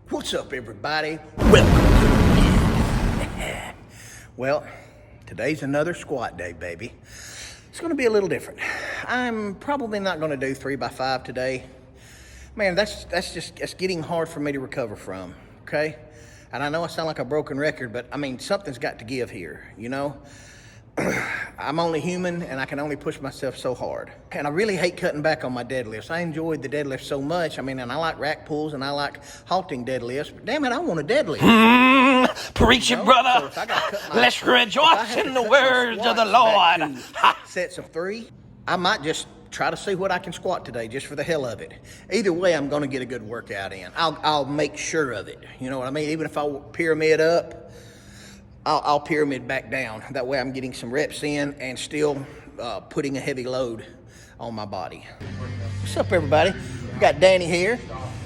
What's up, everybody? Welcome to the end. Well, today's another squat day, baby. It's gonna be a little different. I'm probably not gonna do 3x5 today. Man, that's getting hard for me to recover from, okay? And I know I sound like a broken record, but I mean, something's got to give here, you know? I'm only human and I can only push myself so hard. And I really hate cutting back on my deadlifts. I enjoyed the deadlift so much. I mean, and I like rack pulls and I like halting deadlifts, but damn it, I want a deadlift. Preach it, brother. So Let's rejoice in the words of the Lord. Sets of 3. I might just try to see what I can squat today just for the hell of it. Either way, I'm gonna get a good workout in. I'll make sure of it. You know what I mean? Even if I pyramid up, I'll pyramid back down. That way I'm getting some reps in and still putting a heavy load on my body. What's up, everybody? We got Danny here.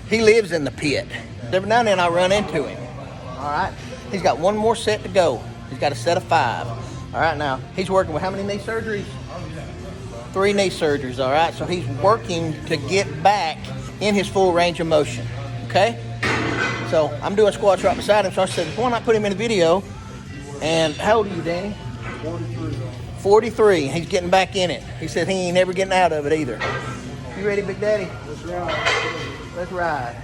He lives in the pit. Every now and then I run into him. All right? He's got one more set to go. He's got a set of 5. All right, now, he's working with how many knee surgeries? 3 knee surgeries, all right? So he's working to get back in his full range of motion, okay? So I'm doing squats right beside him, so I said, why not put him in a video? And how old are you, Danny? 43. 43. He's getting back in it. He said he ain't never getting out of it either. You ready, Big Daddy? Let's ride. Let's ride.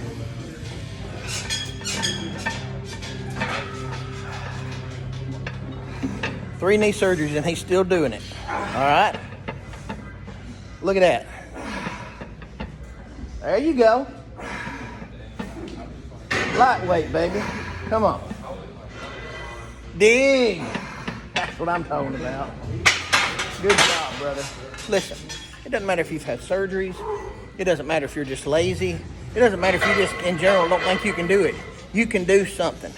Three knee surgeries and he's still doing it. All right. Look at that. There you go. Lightweight, baby. Come on. Dig. That's what I'm talking about. Good job, brother. Listen, it doesn't matter if you've had surgeries. It doesn't matter if you're just lazy. It doesn't matter if you just, in general, don't think you can do it. You can do something.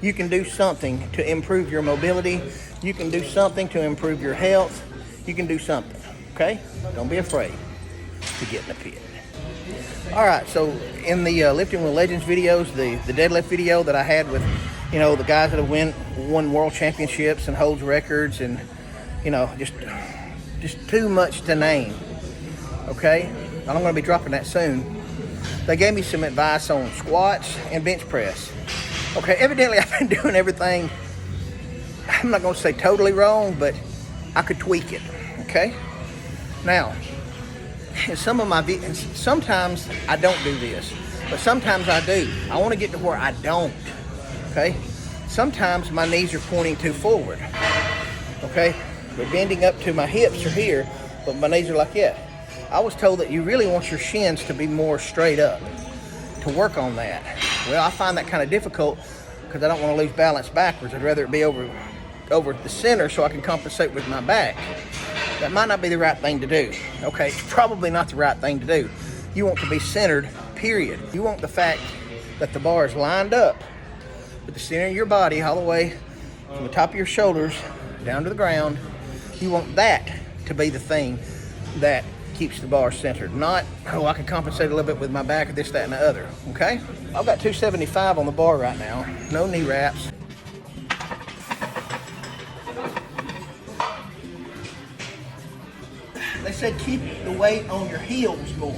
You can do something to improve your mobility. You can do something to improve your health. You can do something, okay? Don't be afraid to get in the pit. All right, so in the Lifting with Legends videos, the deadlift video that I had with, you know, the guys that have won world championships and holds records and, you know, just too much to name, okay? And I'm going to be dropping that soon. They gave me some advice on squats and bench press. Okay, evidently I've been doing everything, I'm not going to say totally wrong, but I could tweak it, okay? Now, in some of my videos, sometimes I don't do this, but sometimes I do. I want to get to where I don't, okay? Sometimes my knees are pointing too forward, okay? They're bending up to my hips are here, but my knees are like that. I was told that you really want your shins to be more straight up to work on that. Well, I find that kind of difficult because I don't want to lose balance backwards. I'd rather it be over the center so I can compensate with my back. That might not be the right thing to do. Okay, it's probably not the right thing to do. You want to be centered, period. You want the fact that the bar is lined up with the center of your body all the way from the top of your shoulders down to the ground. You want that to be the thing that keeps the bar centered. Not, oh, I can compensate a little bit with my back or this, that, and the other, okay? I've got 275 on the bar right now. No knee wraps. They said keep the weight on your heels more.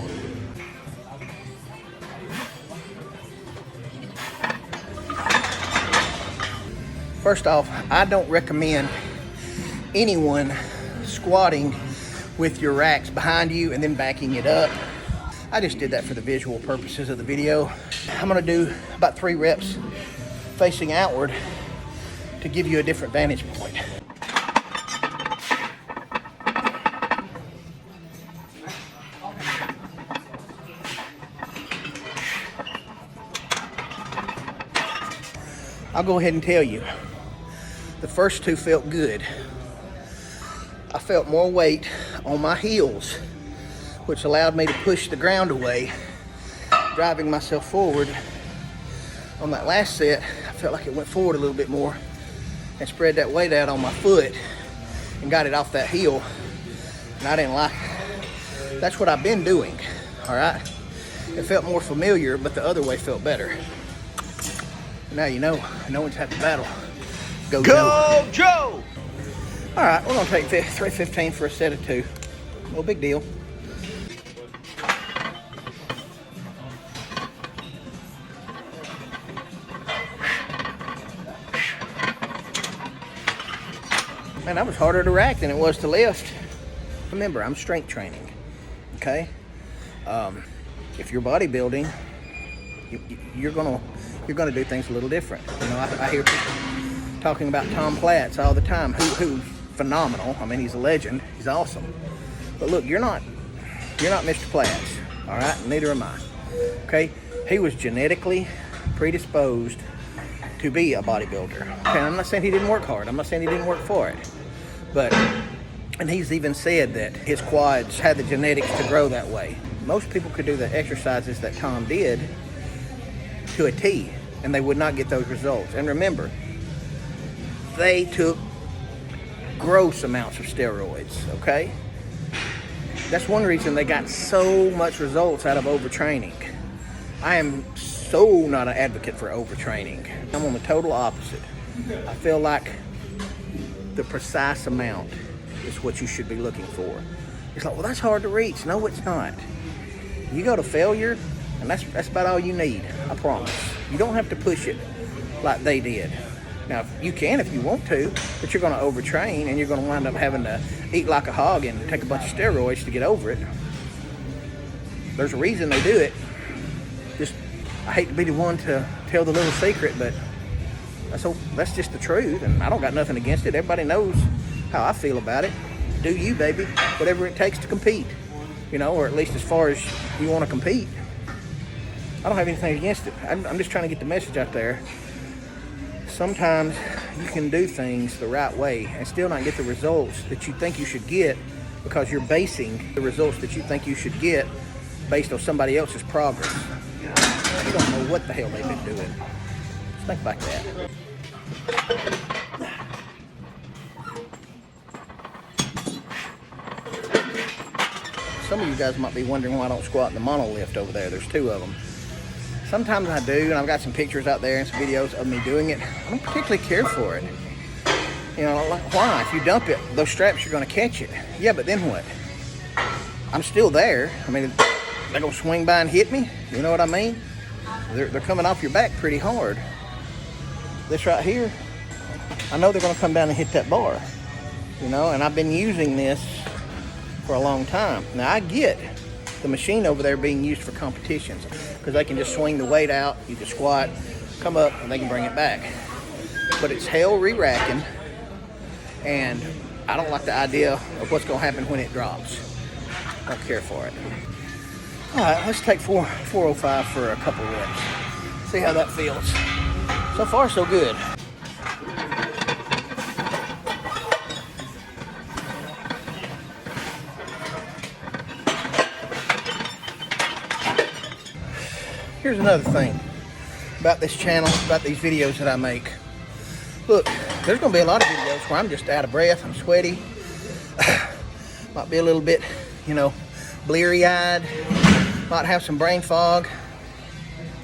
First off, I don't recommend anyone squatting with your racks behind you and then backing it up. I just did that for the visual purposes of the video. I'm gonna do about 3 reps facing outward to give you a different vantage point. I'll go ahead and tell you, the first 2 felt good. I felt more weight on my heels, which allowed me to push the ground away, driving myself forward. On that last set, I felt like it went forward a little bit more and spread that weight out on my foot and got it off that heel, and I didn't like it. That's what I've been doing, all right? It felt more familiar, but the other way felt better. Now you know, no one's had to battle. Go Joe! All right, we're gonna take 315 for a set of 2. No big deal. Man, that was harder to rack than it was to lift. Remember, I'm strength training, okay? If you're bodybuilding, you're gonna do things a little different. You know, I hear people talking about Tom Platz all the time, who's phenomenal. I mean, he's a legend. He's awesome. But look, you're not Mr. Platz, all right? Neither am I, okay? He was genetically predisposed to be a bodybuilder. Okay, I'm not saying he didn't work hard. I'm not saying he didn't work for it. But, and he's even said that his quads had the genetics to grow that way. Most people could do the exercises that Tom did to a T, and they would not get those results. And remember, they took gross amounts of steroids, okay? That's one reason they got so much results out of overtraining. I am so not an advocate for overtraining. I'm on the total opposite. I feel like the precise amount is what you should be looking for. It's like, well, that's hard to reach. No, it's not. You go to failure, and that's about all you need, I promise. You don't have to push it like they did. Now, you can if you want to, but you're going to overtrain, and you're going to wind up having to eat like a hog and take a bunch of steroids to get over it. There's a reason they do it. Just, I hate to be the one to tell the little secret, but that's just the truth, and I don't got nothing against it. Everybody knows how I feel about it. Do you, baby? Whatever it takes to compete, you know, or at least as far as you want to compete. I don't have anything against it. I'm just trying to get the message out there. Sometimes you can do things the right way and still not get the results that you think you should get because you're basing the results that you think you should get based on somebody else's progress. You don't know what the hell they've been doing. Just think about that. Some of you guys might be wondering why I don't squat in the monolift over there. There's two of them. Sometimes I do, and I've got some pictures out there and some videos of me doing it. I don't particularly care for it. You know, like, why? If you dump it, those straps are going to catch it. Yeah, but then what? I'm still there. I mean, they're going to swing by and hit me. You know what I mean? They're coming off your back pretty hard. This right here, I know they're going to come down and hit that bar. You know, and I've been using this for a long time. Now, I get the machine over there being used for competitions because they can just swing the weight out, you can squat, come up, and they can bring it back. But it's hell re-racking, and I don't like the idea of what's going to happen when it drops. I don't care for it. All right, let's take 405 for a couple reps. See how that feels. So far, so good. Here's another thing about this channel, about these videos that I make. Look, there's going to be a lot of videos where I'm just out of breath, I'm sweaty, might be a little bit, you know, bleary-eyed, might have some brain fog.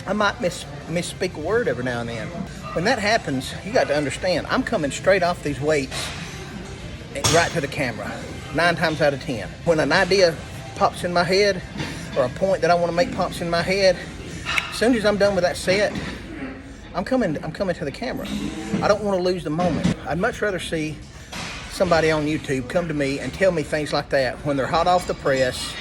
I might misspeak a word every now and then. When that happens, you got to understand, I'm coming straight off these weights right to the camera, 9 times out of 10. When an idea pops in my head, or a point that I want to make pops in my head, as soon as I'm done with that set, I'm coming to the camera. I don't want to lose the moment. I'd much rather see somebody on YouTube come to me and tell me things like that when they're hot off the press.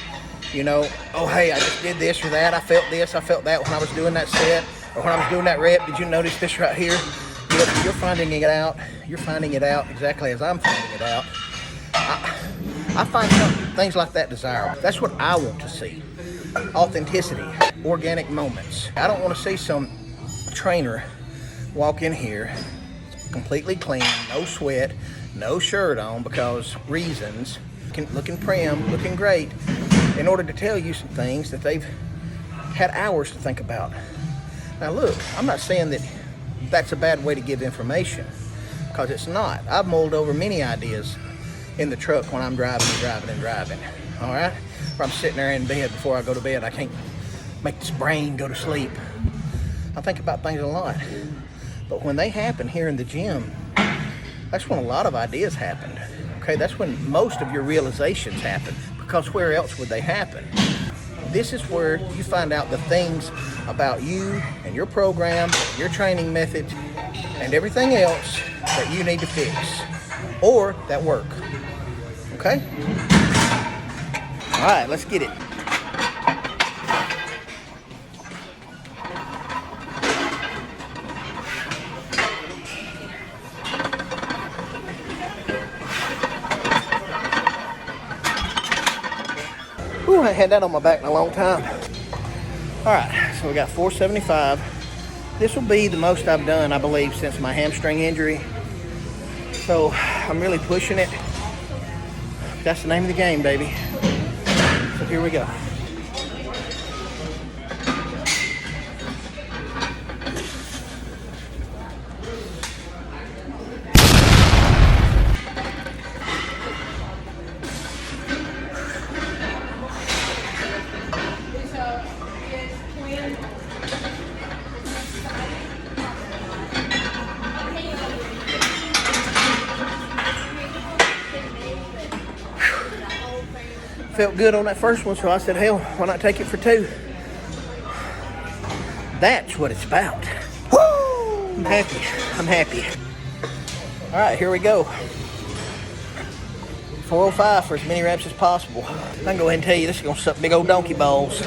You know, oh, hey, I just did this or that. I felt this, I felt that when I was doing that set, or when I was doing that rep. Did you notice this right here? You're finding it out. You're finding it out exactly as I'm finding it out. I find things like that desirable. That's what I want to see. Authenticity, organic moments. I don't want to see some trainer walk in here completely clean, no sweat, no shirt on because reasons, looking prim, looking great, in order to tell you some things that they've had hours to think about. Now look, I'm not saying that that's a bad way to give information, because it's not. I've mulled over many ideas in the truck when I'm driving, all right? Or I'm sitting there in bed before I go to bed. I can't make this brain go to sleep. I think about things a lot. But when they happen here in the gym, that's when a lot of ideas happened. Okay, that's when most of your realizations happen, because where else would they happen? This is where you find out the things about you and your program, your training methods, and everything else that you need to fix. or that work. Okay? All right, let's get it. Ooh, I ain't had that on my back in a long time. All right, so we got 475. This will be the most I've done, I believe, since my hamstring injury. So I'm really pushing it. That's the name of the game, baby. So here we go. Felt good on that first one, so I said, hell, why not take it for 2? That's what it's about. Woo! I'm happy. I'm happy. All right, here we go. 405 for as many reps as possible. I can go ahead and tell you this is going to suck big old donkey balls.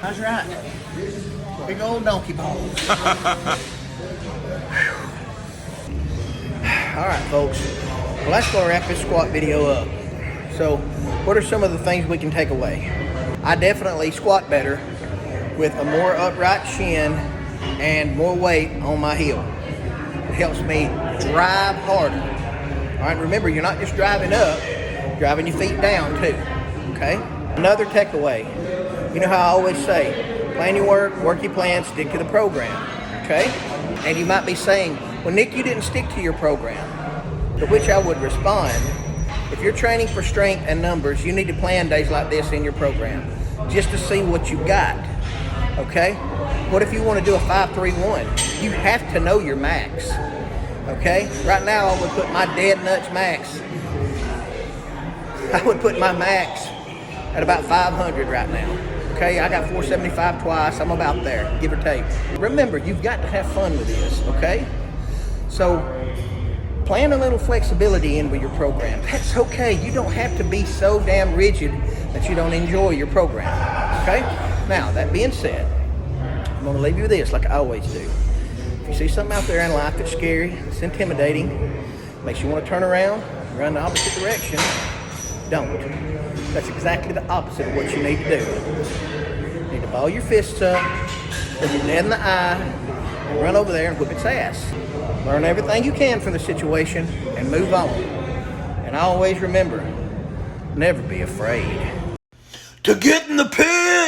That's right. Big old donkey balls. All right, folks. Well, that's going to wrap this squat video up. So, what are some of the things we can take away? I definitely squat better with a more upright shin and more weight on my heel. It helps me drive harder. All right, remember, you're not just driving up, driving your feet down too. Okay? Another takeaway. You know how I always say, plan your work your plan, stick to the program, okay? And you might be saying, well, Nick, you didn't stick to your program. To which I would respond, if you're training for strength and numbers, you need to plan days like this in your program just to see what you got, okay? What if you want to do a 5-3-1? You have to know your max, okay? Right now, I would put my dead nuts max. I would put my max at about 500 right now. Okay, I got 475 twice. I'm about there, give or take. Remember, you've got to have fun with this, okay? So, plan a little flexibility in with your program. That's okay. You don't have to be so damn rigid that you don't enjoy your program, okay? Now, that being said, I'm going to leave you with this like I always do. If you see something out there in life that's scary, it's intimidating, makes you want to turn around, run the opposite direction, don't. That's exactly the opposite of what you need to do. You need to ball your fists up, look it dead in the eye, and run over there and whoop its ass. Learn everything you can from the situation and move on. And always remember, never be afraid. To get in the pen!